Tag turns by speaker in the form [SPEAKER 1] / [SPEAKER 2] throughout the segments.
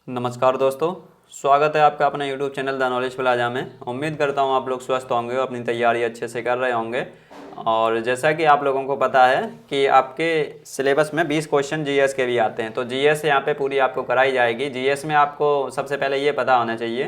[SPEAKER 1] नमस्कार दोस्तों, स्वागत है आपका अपने YouTube channel the knowledge plaza में। उम्मीद करता हूँ आप लोग स्वस्थ होंगे और अपनी तैयारी अच्छे से कर रहे होंगे। और जैसा कि आप लोगों को पता है कि आपके सिलेबस में 20 क्वेश्चन जीएस के भी आते हैं, तो जीएस यहाँ पे पूरी आपको कराई जाएगी। जीएस में आपको सबसे पहले ये पता होना चाहिए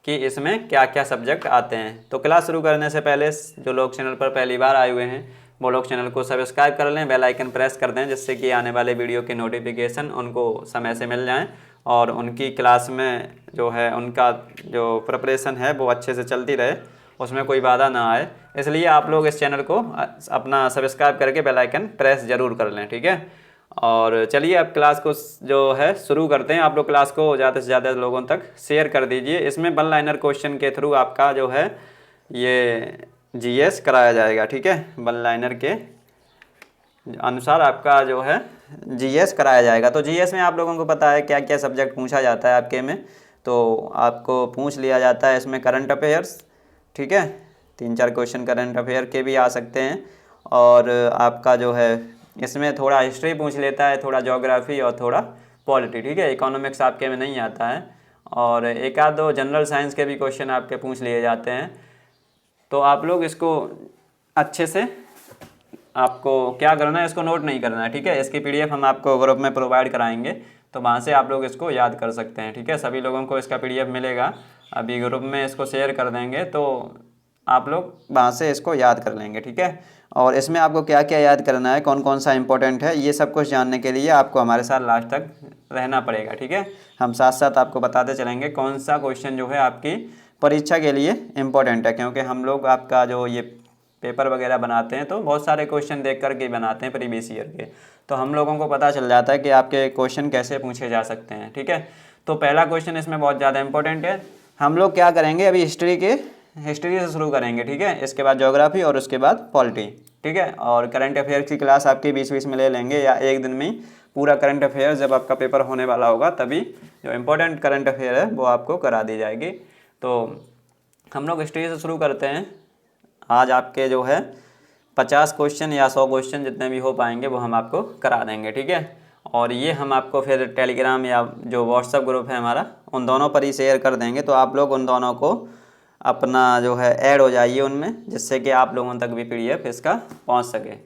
[SPEAKER 1] कि इसमें क्या क्या सब्जेक्ट आते हैं। तो क्लास शुरू करने से पहले जो लोग चैनल पर पहली बार आए हुए हैं वो लोग चैनल को सब्सक्राइब कर लें, बेल आइकन प्रेस कर दें, जिससे कि आने वाले वीडियो की नोटिफिकेशन उनको समय से मिल जाएं और उनकी क्लास में जो है उनका जो प्रिपरेशन है वो अच्छे से चलती रहे, उसमें कोई बाधा ना आए। इसलिए आप लोग इस चैनल को अपना सब्सक्राइब करके बेल आइकन प्रेस ज़रूर कर लें, ठीक है। और चलिए अब क्लास को जो है शुरू करते हैं। आप लोग क्लास को ज़्यादा से ज़्यादा लोगों तक शेयर कर दीजिए। इसमें वन लाइनर क्वेश्चन के थ्रू आपका जो है ये जीएस कराया जाएगा, ठीक है। वन लाइनर के अनुसार आपका जो है जीएस कराया जाएगा। तो जीएस में आप लोगों को पता है क्या क्या सब्जेक्ट पूछा जाता है आपके में। तो आपको पूछ लिया जाता है इसमें करंट अफेयर्स, ठीक है। 3-4 क्वेश्चन करंट अफेयर के भी आ सकते हैं। और आपका जो है इसमें थोड़ा हिस्ट्री पूछ लेता है, थोड़ा ज्योग्राफी और थोड़ा पॉलिटी, ठीक है। इकोनॉमिक्स आपके में नहीं आता है। और एक आध दो जनरल साइंस के भी क्वेश्चन आपके पूछ लिए जाते हैं। तो आप लोग इसको अच्छे से, आपको क्या करना है, इसको नोट नहीं करना है, ठीक है। इसकी पीडीएफ हम आपको ग्रुप में प्रोवाइड कराएंगे, तो वहाँ से आप लोग इसको याद कर सकते हैं, ठीक है। सभी लोगों को इसका पीडीएफ मिलेगा, अभी ग्रुप में इसको शेयर कर देंगे, तो आप लोग वहाँ से इसको याद कर लेंगे, ठीक है। और इसमें आपको क्या क्या याद करना है, कौन कौन सा इंपॉर्टेंट है, ये सब कुछ जानने के लिए आपको हमारे साथ लास्ट तक रहना पड़ेगा, ठीक है। हम साथ साथ आपको बताते चलेंगे कौन सा क्वेश्चन जो है आपकी परीक्षा के लिए इम्पोर्टेंट है, क्योंकि हम लोग आपका जो ये पेपर वगैरह बनाते हैं तो बहुत सारे क्वेश्चन देख कर के बनाते हैं प्रीवियस ईयर के, तो हम लोगों को पता चल जाता है कि आपके क्वेश्चन कैसे पूछे जा सकते हैं, ठीक है। तो पहला क्वेश्चन इसमें बहुत ज़्यादा इंपॉर्टेंट है। हम लोग क्या करेंगे, अभी हिस्ट्री से शुरू करेंगे, ठीक है। इसके बाद ज्योग्राफी और उसके बाद पॉलिटी, ठीक है। और करंट अफेयर की क्लास आपकी 20-20 में ले लेंगे, या एक दिन में पूरा करंट अफेयर जब आपका पेपर होने वाला होगा तभी जो इम्पोर्टेंट करंट अफेयर है वो आपको करा दी जाएगी। तो हम लोग हिस्ट्री से शुरू करते हैं। आज आपके जो है 50 क्वेश्चन या 100 क्वेश्चन जितने भी हो पाएंगे वो हम आपको करा देंगे, ठीक है। और ये हम आपको फिर टेलीग्राम या जो व्हाट्सएप ग्रुप है हमारा, उन दोनों पर ही शेयर कर देंगे। तो आप लोग उन दोनों को अपना जो है ऐड हो जाइए उनमें, जिससे कि आप लोगों तक भी पीडीएफ इसका पहुंच सके।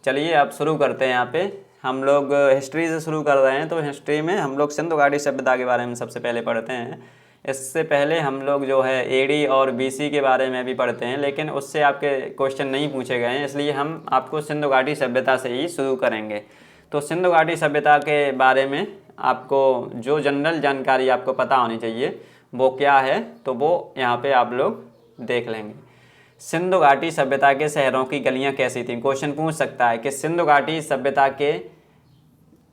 [SPEAKER 1] चलिए अब शुरू करते हैं। यहाँ पे हम लोग हिस्ट्री से शुरू कर रहे हैं। तो हिस्ट्री में हम लोग सिंधु घाटी सभ्यता के बारे में सबसे पहले पढ़ते हैं। इससे पहले हम लोग जो है एडी और बीसी के बारे में भी पढ़ते हैं, लेकिन उससे आपके क्वेश्चन नहीं पूछे गए हैं, इसलिए हम आपको सिंधु घाटी सभ्यता से ही शुरू करेंगे। तो सिंधु घाटी सभ्यता के बारे में आपको जो जनरल जानकारी आपको पता होनी चाहिए वो क्या है, तो वो यहाँ पे आप लोग देख लेंगे। सिंधु घाटी सभ्यता के शहरों की गलियाँ कैसी थीं। क्वेश्चन पूछ सकता है कि सिंधु घाटी सभ्यता के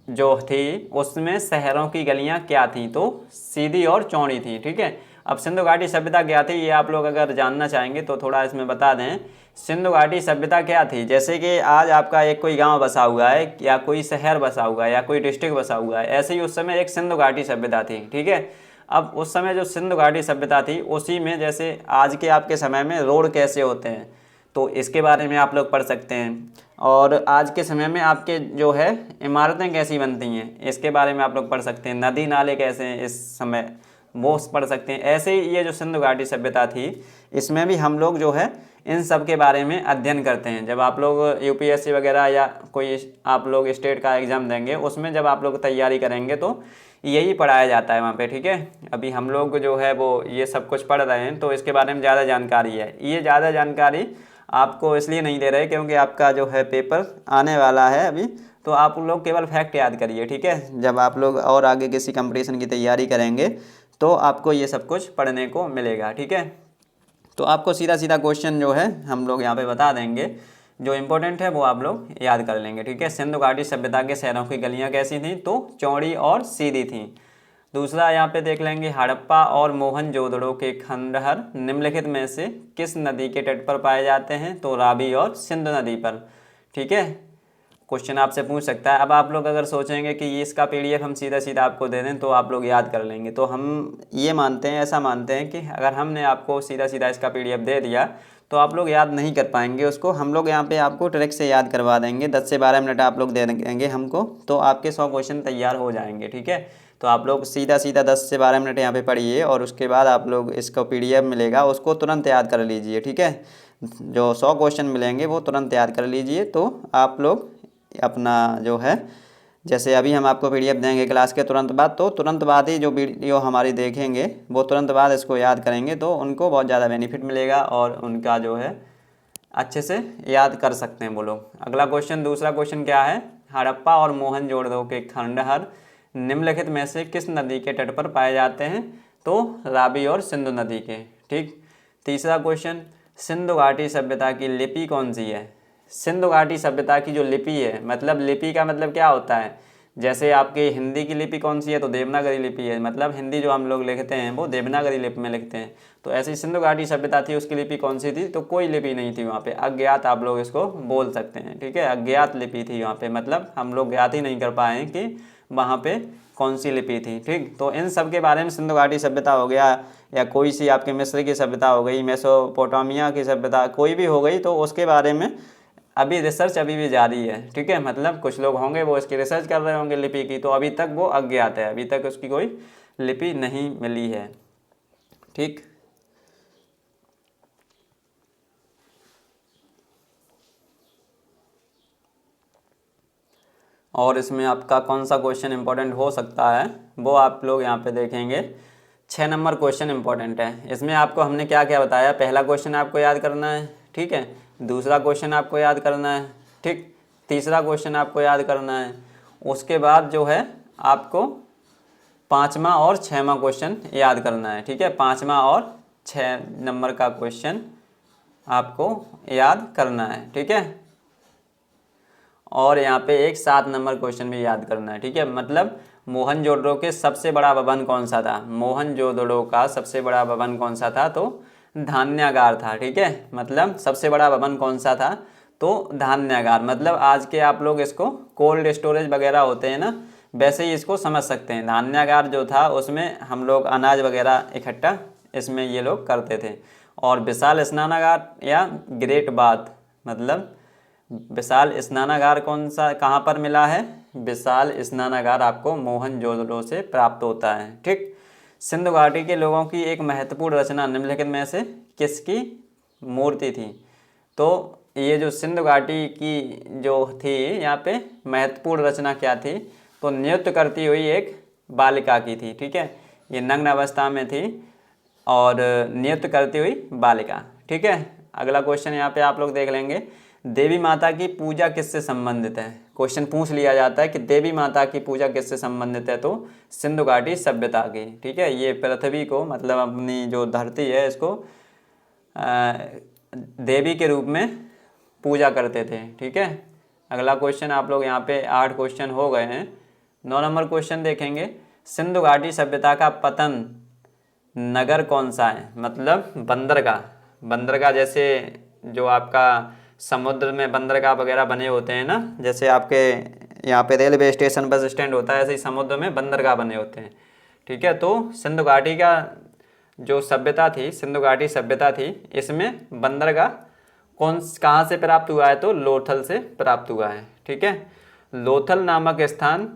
[SPEAKER 1] जो थी उसमें शहरों की गलियां क्या थीं, तो सीधी और चौड़ी थी, ठीक है। अब सिंधु घाटी सभ्यता क्या थी, ये आप लोग अगर जानना चाहेंगे तो थोड़ा इसमें बता दें। सिंधु घाटी सभ्यता क्या थी, जैसे कि आज आपका एक कोई गांव बसा हुआ है या कोई शहर बसा हुआ है या कोई डिस्ट्रिक्ट बसा हुआ है, ऐसे ही उस समय एक सिंधु घाटी सभ्यता थी, ठीक है। अब उस समय जो सिंधु घाटी सभ्यता थी उसी में जैसे आज के आपके समय में रोड कैसे होते हैं, तो इसके बारे में आप लोग पढ़ सकते हैं। और आज के समय में आपके जो है इमारतें कैसी बनती हैं, इसके बारे में आप लोग पढ़ सकते हैं। नदी नाले कैसे हैं इस समय, वो पढ़ सकते हैं। ऐसे ही ये जो सिंधु घाटी सभ्यता थी इसमें भी हम लोग जो है इन सब के बारे में अध्ययन करते हैं। जब आप लोग यूपीएससी वगैरह या कोई आप लोग स्टेट का एग्ज़ाम देंगे उसमें जब आप लोग तैयारी करेंगे तो यही पढ़ाया जाता है वहाँ पे, ठीक है। अभी हम लोग जो है वो ये सब कुछ पढ़ रहे हैं, तो इसके बारे में ज़्यादा जानकारी है। ये ज़्यादा जानकारी आपको इसलिए नहीं दे रहे क्योंकि आपका जो है पेपर आने वाला है अभी, तो आप लोग केवल फैक्ट याद करिए, ठीक है। जब आप लोग और आगे किसी कंपटीशन की तैयारी करेंगे तो आपको ये सब कुछ पढ़ने को मिलेगा, ठीक है। तो आपको सीधा सीधा क्वेश्चन जो है हम लोग यहाँ पे बता देंगे, जो इम्पोर्टेंट है वो आप लोग याद कर लेंगे, ठीक है। सिंधु घाटी सभ्यता के शहरों की गलियाँ कैसी थीं, तो चौड़ी और सीधी थीं। दूसरा यहाँ पे देख लेंगे, हड़प्पा और मोहनजोदड़ो के खंडहर निम्नलिखित में से किस नदी के तट पर पाए जाते हैं, तो रावी और सिंधु नदी पर, ठीक है। क्वेश्चन आपसे पूछ सकता है। अब आप लोग अगर सोचेंगे कि ये इसका पीडीएफ हम सीधा सीधा आपको दे दें तो आप लोग याद कर लेंगे, तो हम ये मानते हैं, ऐसा मानते हैं कि अगर हमने आपको सीधा सीधा इसका पीडीएफ दे दिया तो आप लोग याद नहीं कर पाएंगे उसको। हम लोग यहाँ पे आपको ट्रिक से याद करवा देंगे, 10 से 12 मिनट आप लोग दे देंगे हमको, तो आपके 100 क्वेश्चन तैयार हो जाएंगे, ठीक है। तो आप लोग सीधा सीधा 10 से 12 मिनट यहाँ पे पढ़िए और उसके बाद आप लोग इसका PDF मिलेगा उसको तुरंत याद कर लीजिए, ठीक है। जो 100 क्वेश्चन मिलेंगे वो तुरंत याद कर लीजिए। तो आप लोग अपना जो है, जैसे अभी हम आपको PDF देंगे क्लास के तुरंत बाद, तो तुरंत बाद ही जो वीडियो हमारी देखेंगे वो तुरंत बाद इसको याद करेंगे तो उनको बहुत ज़्यादा बेनिफिट मिलेगा और उनका जो है अच्छे से याद कर सकते हैं वो लोग। अगला क्वेश्चन, दूसरा क्वेश्चन क्या है, हड़प्पा और मोहनजोदड़ो के खंडहर निम्नलिखित में से किस नदी के तट पर पाए जाते हैं? तो रावी और सिंधु नदी के, ठीक। तीसरा क्वेश्चन, सिंधु घाटी सभ्यता की लिपि कौन सी है? सिंधु घाटी सभ्यता की जो लिपि है, मतलब लिपि का मतलब क्या होता है, जैसे आपकी हिंदी की लिपि कौन सी है? तो देवनागरी लिपि है, मतलब हिंदी जो हम लोग लिखते हैं वो देवनागरी लिपि में लिखते हैं। तो ऐसी सिंधु घाटी सभ्यता थी, उसकी लिपि कौन सी थी? तो कोई लिपि नहीं थी वहाँ पे, अज्ञात आप लोग इसको बोल सकते हैं, ठीक है। अज्ञात लिपि थी वहाँ पे, मतलब हम लोग ज्ञात ही नहीं कर पाए हैं कि वहाँ पे कौन सी लिपि थी, ठीक। तो इन सब के बारे में, सिंधु घाटी सभ्यता हो गया या कोई सी आपके मिस्र की सभ्यता हो गई, मेसोपोटामिया की सभ्यता कोई भी हो गई, तो उसके बारे में अभी रिसर्च अभी भी जारी है, ठीक है। मतलब कुछ लोग होंगे वो इसकी रिसर्च कर रहे होंगे लिपि की, तो अभी तक वो अज्ञात है, अभी तक उसकी कोई लिपि नहीं मिली है, ठीक। और इसमें आपका कौन सा क्वेश्चन इंपॉर्टेंट हो सकता है वो आप लोग यहाँ पे देखेंगे। 6 नंबर क्वेश्चन इंपॉर्टेंट है। इसमें आपको हमने क्या क्या बताया, पहला क्वेश्चन आपको याद करना है, ठीक है। दूसरा क्वेश्चन आपको याद करना है, ठीक। तीसरा क्वेश्चन आपको याद करना है। उसके बाद जो है आपको 5वां और 6वां क्वेश्चन याद करना है, ठीक है। 5वां और 6 नंबर का क्वेश्चन आपको याद करना है, ठीक है। और यहाँ पे एक 7 नंबर क्वेश्चन भी याद करना है, ठीक है। मतलब मोहनजोदड़ो के सबसे बड़ा भवन कौन सा था? मोहनजोदड़ो का सबसे बड़ा भवन कौन सा था? तो धान्यागार था, ठीक है। मतलब सबसे बड़ा भवन कौन सा था? तो धान्यागार। मतलब आज के आप लोग इसको कोल्ड स्टोरेज वगैरह होते हैं ना, वैसे ही इसको समझ सकते हैं। धान्यागार जो था उसमें हम लोग अनाज वगैरह इकट्ठा इसमें ये लोग करते थे। और विशाल स्नानागार या ग्रेट बाथ, मतलब विशाल स्नानागार कौन सा कहाँ पर मिला है? विशाल स्नानागार आपको मोहनजोदड़ो से प्राप्त होता है, ठीक। सिंधु घाटी के लोगों की एक महत्वपूर्ण रचना निम्नलिखित में से किसकी मूर्ति थी? तो ये जो सिंधु घाटी की जो थी यहाँ पे महत्वपूर्ण रचना क्या थी? तो नृत्य करती हुई एक बालिका की थी, ठीक है। ये नग्न अवस्था में थी और नृत्य करती हुई बालिका, ठीक है। अगला क्वेश्चन यहाँ पे आप लोग देख लेंगे, देवी माता की पूजा किससे संबंधित है? क्वेश्चन पूछ लिया जाता है कि देवी माता की पूजा किससे संबंधित है? तो सिंधु घाटी सभ्यता की, ठीक है। ये पृथ्वी को, मतलब अपनी जो धरती है इसको देवी के रूप में पूजा करते थे, ठीक है। अगला क्वेश्चन आप लोग यहाँ पे 8 क्वेश्चन हो गए हैं। 9 नंबर क्वेश्चन देखेंगे, सिंधु घाटी सभ्यता का पतन नगर कौन सा है? मतलब बंदरगाह। बंदरगाह जैसे जो आपका समुद्र में बंदरगाह वगैरह बने होते हैं ना, जैसे आपके यहाँ पे रेलवे स्टेशन बस स्टैंड होता है, ऐसे ही समुद्र में बंदरगाह बने होते हैं, ठीक है। तो सिंधु घाटी का जो सभ्यता थी, सिंधु घाटी सभ्यता थी, इसमें बंदरगाह कहाँ से प्राप्त हुआ है? तो लोथल से प्राप्त हुआ है, ठीक है। लोथल नामक स्थान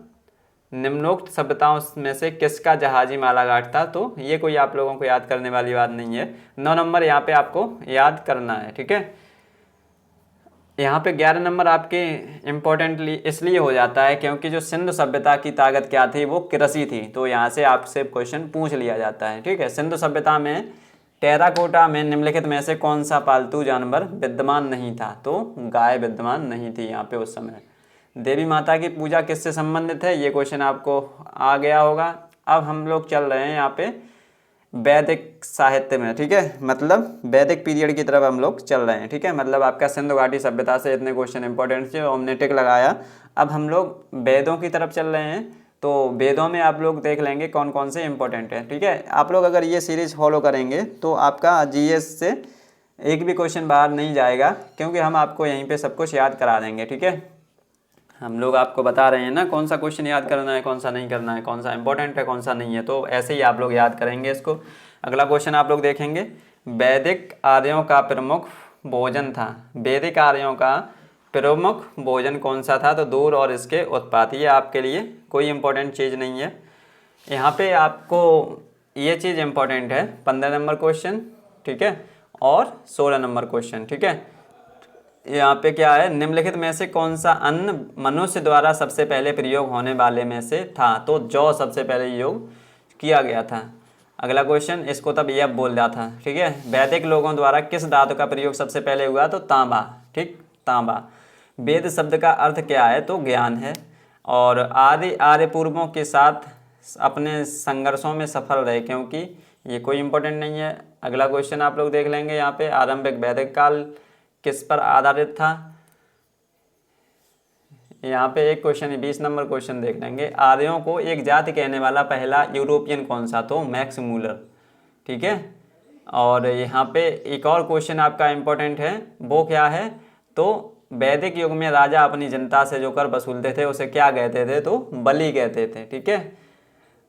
[SPEAKER 1] निम्नोक्त सभ्यताओं में से किसका जहाजी मालाघाट था? तो ये कोई आप लोगों को याद करने वाली बात नहीं है। 9 नंबर यहाँ पे आपको याद करना है, ठीक है। यहाँ पे 11 नंबर आपके इम्पोर्टेंटली इसलिए हो जाता है क्योंकि जो सिंधु सभ्यता की ताकत क्या थी? वो कृषि थी। तो यहाँ से आपसे क्वेश्चन पूछ लिया जाता है, ठीक है। सिंधु सभ्यता में टेराकोटा में निम्नलिखित में से कौन सा पालतू जानवर विद्यमान नहीं था? तो गाय विद्यमान नहीं थी यहाँ पे उस समय। देवी माता की पूजा किससे संबंधित है? ये क्वेश्चन आपको आ गया होगा। अब हम लोग चल रहे हैं यहाँ पे वैदिक साहित्य में, ठीक है। मतलब वैदिक पीरियड की तरफ हम लोग चल रहे हैं, ठीक है। मतलब आपका सिंधु घाटी सभ्यता से इतने क्वेश्चन इंपॉर्टेंट थे, हमने टिक लगाया। अब हम लोग वेदों की तरफ चल रहे हैं, तो वेदों में आप लोग देख लेंगे कौन कौन से इंपॉर्टेंट है, ठीक है। आप लोग अगर ये सीरीज फॉलो करेंगे तो आपका GS से एक भी क्वेश्चन बाहर नहीं जाएगा, क्योंकि हम आपको यहीं पे सब कुछ याद करा देंगे, ठीक है। हम लोग आपको बता रहे हैं ना कौन सा क्वेश्चन याद करना है, कौन सा नहीं करना है, कौन सा इंपॉर्टेंट है, कौन सा नहीं है, तो ऐसे ही आप लोग याद करेंगे इसको। अगला क्वेश्चन आप लोग देखेंगे, वैदिक आर्यों का प्रमुख भोजन था। वैदिक आर्यों का प्रमुख भोजन कौन सा था? तो दूध और इसके उत्पाद। ये आपके लिए कोई इंपॉर्टेंट चीज़ नहीं है। यहाँ पे आपको ये चीज़ इम्पोर्टेंट है, 15 नंबर क्वेश्चन, ठीक है, और 16 नंबर क्वेश्चन, ठीक है। यहाँ पे क्या है, निम्नलिखित में से कौन सा अन्न मनुष्य द्वारा सबसे पहले प्रयोग होने वाले में से था? तो जौ सबसे पहले योग किया गया था। अगला क्वेश्चन, इसको तब यह बोल रहा था, ठीक है। वैदिक लोगों द्वारा किस धातु का प्रयोग सबसे पहले हुआ? तो तांबा, ठीक, तांबा। वेद शब्द का अर्थ क्या है? तो ज्ञान है। और आर्य पूर्वों के साथ अपने संघर्षों में सफल रहे, क्योंकि ये कोई इंपॉर्टेंट नहीं है। अगला क्वेश्चन आप लोग देख लेंगे यहाँ पे, आरंभिक वैदिक काल किस पर आधारित था? यहाँ पे एक क्वेश्चन, 20 नंबर क्वेश्चन देख लेंगे। आर्यों को एक जाति कहने वाला पहला यूरोपियन कौन सा? तो मैक्स मूलर, ठीक है। और यहाँ पे एक और क्वेश्चन आपका इम्पोर्टेंट है, वो क्या है? तो वैदिक युग में राजा अपनी जनता से जो कर वसूलते थे उसे क्या कहते थे? तो बलि कहते थे, ठीक है।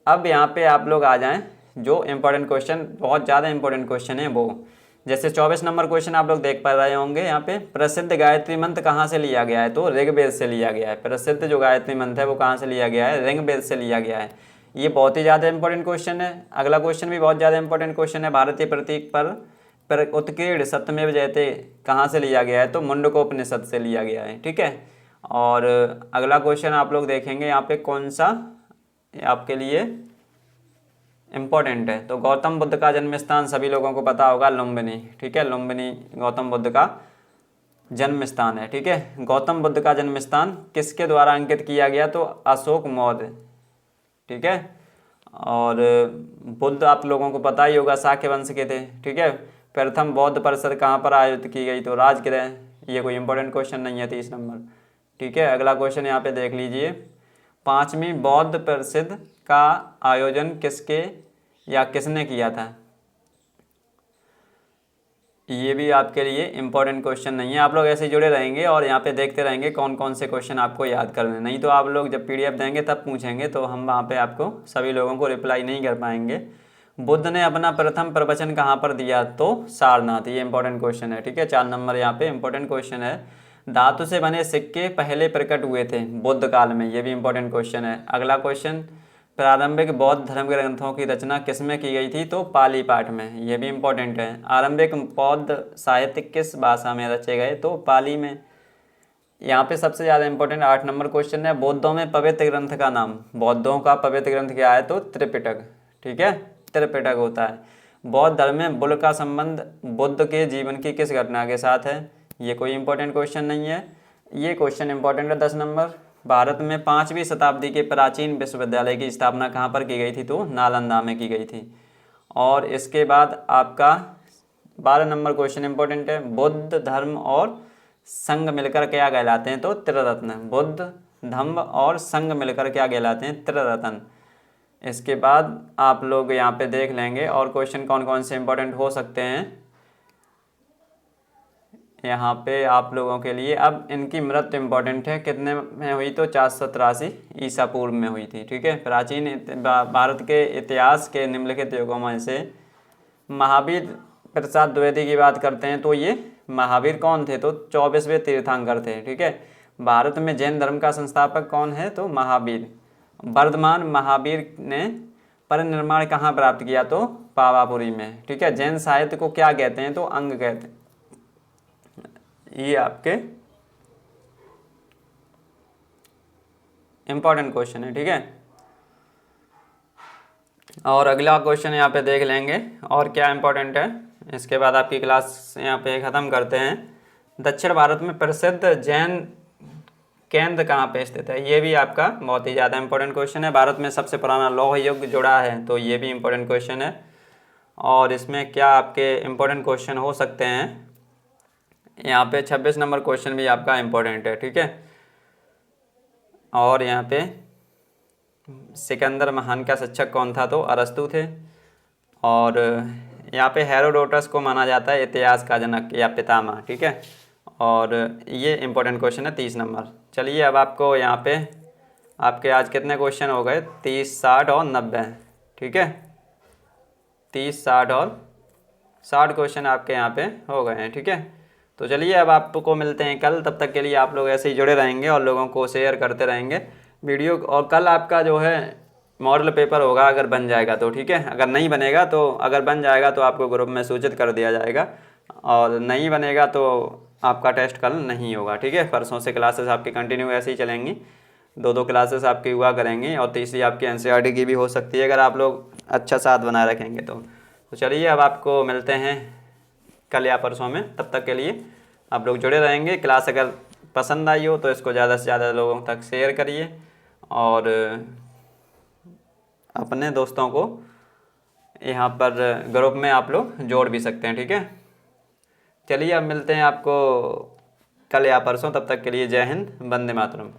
[SPEAKER 1] अब यहाँ पे आप लोग आ जाएं, जो इम्पोर्टेंट क्वेश्चन, बहुत ज़्यादा इम्पोर्टेंट क्वेश्चन है वो, जैसे 24 नंबर क्वेश्चन आप लोग देख पा रहे होंगे यहाँ पे, प्रसिद्ध गायत्री मंत्र कहाँ से लिया गया है? तो ऋग्वेद से लिया गया है। प्रसिद्ध जो गायत्री मंत्र है वो कहाँ से लिया गया है? ऋग्वेद से लिया गया है। ये बहुत ही ज़्यादा इंपॉर्टेंट क्वेश्चन है। अगला क्वेश्चन भी बहुत ज़्यादा इंपॉर्टेंट क्वेश्चन है, भारतीय प्रतीक पर उत्कीर्ण सत्यमेव जयते कहाँ से लिया गया है? तो मुंडकोपनिषद से लिया गया है, ठीक है। और अगला क्वेश्चन आप लोग देखेंगे यहाँ पे, कौन सा आपके लिए इम्पोर्टेंट है? तो गौतम बुद्ध का जन्म स्थान सभी लोगों को पता होगा, लुम्बिनी, ठीक है। लुम्बिनी गौतम बुद्ध का जन्म स्थान है, ठीक है। गौतम बुद्ध का जन्म स्थान किसके द्वारा अंकित किया गया? तो अशोक मौर्य, ठीक है। और बुद्ध आप लोगों को पता ही होगा शाक्य वंश के थे, ठीक है। प्रथम बौद्ध परिषद कहाँ पर आयोजित की गई? तो राजगृह। ये कोई इंपॉर्टेंट क्वेश्चन नहीं है, 30 नंबर, ठीक है। अगला क्वेश्चन यहाँ पे देख लीजिए, 5वीं बौद्ध परिषद का आयोजन किसके या किसने किया था? ये भी आपके लिए इम्पोर्टेंट क्वेश्चन नहीं है। आप लोग ऐसे जुड़े रहेंगे और यहाँ पे देखते रहेंगे कौन कौन से क्वेश्चन आपको याद करने, नहीं तो आप लोग जब पीडीएफ देंगे तब पूछेंगे तो हम वहाँ पे आपको सभी लोगों को रिप्लाई नहीं कर पाएंगे। बुद्ध ने अपना प्रथम प्रवचन कहाँ पर दिया? तो सारनाथ। ये इंपॉर्टेंट क्वेश्चन है, ठीक है। 4 नंबर यहाँ पे इंपॉर्टेंट क्वेश्चन है। धातु से बने सिक्के पहले प्रकट हुए थे बुद्ध काल में, ये भी इंपॉर्टेंट क्वेश्चन है। अगला क्वेश्चन, प्रारंभिक बौद्ध धर्म ग्रंथों की रचना किसमें की गई थी? तो पाली पाठ में, ये भी इंपॉर्टेंट है। आरंभिक बौद्ध साहित्य किस भाषा में रचे गए? तो पाली में। यहाँ पे सबसे ज़्यादा इंपॉर्टेंट 8 नंबर क्वेश्चन है, बौद्धों में पवित्र ग्रंथ का नाम। बौद्धों का पवित्र ग्रंथ क्या है? तो त्रिपिटक, ठीक है, त्रिपिटक होता है। बौद्ध धर्म में बुल का संबंध बुद्ध के जीवन की किस घटना के साथ है? ये कोई इंपॉर्टेंट क्वेश्चन नहीं है। ये क्वेश्चन इंपॉर्टेंट है, 10 नंबर। भारत में 5वीं शताब्दी के प्राचीन विश्वविद्यालय की स्थापना कहाँ पर की गई थी? तो नालंदा में की गई थी। और इसके बाद आपका 12 नंबर क्वेश्चन इंपॉर्टेंट है, बुद्ध धर्म और संघ मिलकर क्या कहलाते हैं? तो त्रिरत्न। बुद्ध धम्म और संघ मिलकर क्या कहलाते हैं? त्रिरत्न। इसके बाद आप लोग यहाँ पे देख लेंगे और क्वेश्चन कौन कौन से इंपॉर्टेंट हो सकते हैं यहाँ पे आप लोगों के लिए। अब इनकी मृत्यु इंपॉर्टेंट है, कितने में हुई? तो 483 ईसा पूर्व में हुई थी, ठीक है। प्राचीन भारत के इतिहास के निम्नलिखित युगों में से महावीर प्रसाद द्विवेदी की बात करते हैं तो ये महावीर कौन थे? तो 24वें तीर्थंकर थे, ठीक है। भारत में जैन धर्म का संस्थापक कौन है? तो महावीर। वर्धमान महावीर ने परिनिर्वाण कहाँ प्राप्त किया? तो पावापुरी में, ठीक है। जैन साहित्य को क्या कहते हैं? तो अंग कहते हैं। ये आपके इंपॉर्टेंट क्वेश्चन है, ठीक है। और अगला क्वेश्चन यहाँ पे देख लेंगे और क्या इंपॉर्टेंट है, इसके बाद आपकी क्लास यहाँ पे ख़त्म करते हैं। दक्षिण भारत में प्रसिद्ध जैन केंद्र कहाँ पे स्थित है? ये भी आपका बहुत ही ज़्यादा इंपॉर्टेंट क्वेश्चन है। भारत में सबसे पुराना लौह युग जुड़ा है, तो ये भी इंपॉर्टेंट क्वेश्चन है। और इसमें क्या आपके इंपॉर्टेंट क्वेश्चन हो सकते हैं, यहाँ पे 26 नंबर क्वेश्चन भी आपका इम्पोर्टेंट है, ठीक है। और यहाँ पे सिकंदर महान का शिक्षक कौन था? तो अरस्तु थे। और यहाँ पे हेरोडोटस को माना जाता है इतिहास का जनक या पितामह, ठीक है। और ये इम्पोर्टेंट क्वेश्चन है, 30 नंबर। चलिए अब आपको यहाँ पे आपके आज कितने क्वेश्चन हो गए? 30, 60 और 90, ठीक है। 30, 60 और 60 क्वेश्चन आपके यहाँ पे हो गए हैं, ठीक है। तो चलिए अब आपको मिलते हैं कल, तब तक के लिए आप लोग ऐसे ही जुड़े रहेंगे और लोगों को शेयर करते रहेंगे वीडियो। और कल आपका जो है मॉडल पेपर होगा अगर बन जाएगा तो, ठीक है। अगर नहीं बनेगा तो, अगर बन जाएगा तो आपको ग्रुप में सूचित कर दिया जाएगा, और नहीं बनेगा तो आपका टेस्ट कल नहीं होगा, ठीक है। परसों से क्लासेस आपकी कंटिन्यू ऐसे ही चलेंगी, 2 क्लासेस आपकी हुआ करेंगी, और तीसरी आपकी एनसीईआरटी की भी हो सकती है अगर आप लोग अच्छा साथ बनाए रखेंगे तो चलिए अब आपको मिलते हैं कल या परसों में। तब तक के लिए आप लोग जुड़े रहेंगे। क्लास अगर पसंद आई हो तो इसको ज़्यादा से ज़्यादा लोगों तक शेयर करिए, और अपने दोस्तों को यहाँ पर ग्रुप में आप लोग जोड़ भी सकते हैं, ठीक है। चलिए अब मिलते हैं आपको कल या परसों। तब तक के लिए जय हिंद, वंदे मातरम।